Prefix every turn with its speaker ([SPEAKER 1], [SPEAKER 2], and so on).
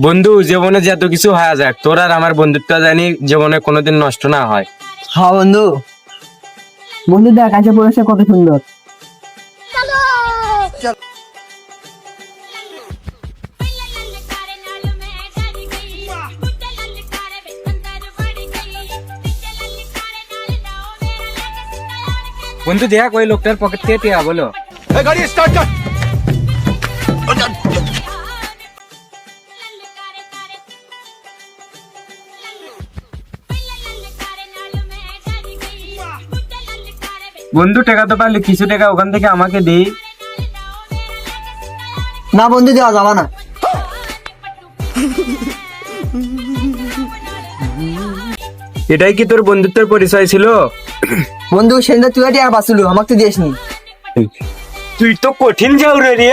[SPEAKER 1] বন্ধু জীবনে যে এত কিছু হয়ে যাক, তোর আর আমার বন্ধুত্ব জানি জীবনে কোনোদিন নষ্ট না হয়।
[SPEAKER 2] হ্যাঁ বন্ধু, বন্ধু দেখ কাছে পড়েছে কত সুন্দর।
[SPEAKER 1] বন্ধু দেখ ওই লোকটার পকেট থেকে টিয়া বলো।
[SPEAKER 3] गाड़ी स्टार्ट कर।
[SPEAKER 1] বন্ধু টাকা তো পারলে কিছু টাকা ওখান থেকে আমাকে দে।
[SPEAKER 2] না বন্ধু, দেওয়া যাবে না।
[SPEAKER 1] এটাই কি তোর বন্ধুত্বের পরিচয় ছিল?
[SPEAKER 2] বন্ধু সেদিন তুই আর বাঁচলু, আমাকে তো দিসনি।
[SPEAKER 1] তুই তো কঠিন যাও রে।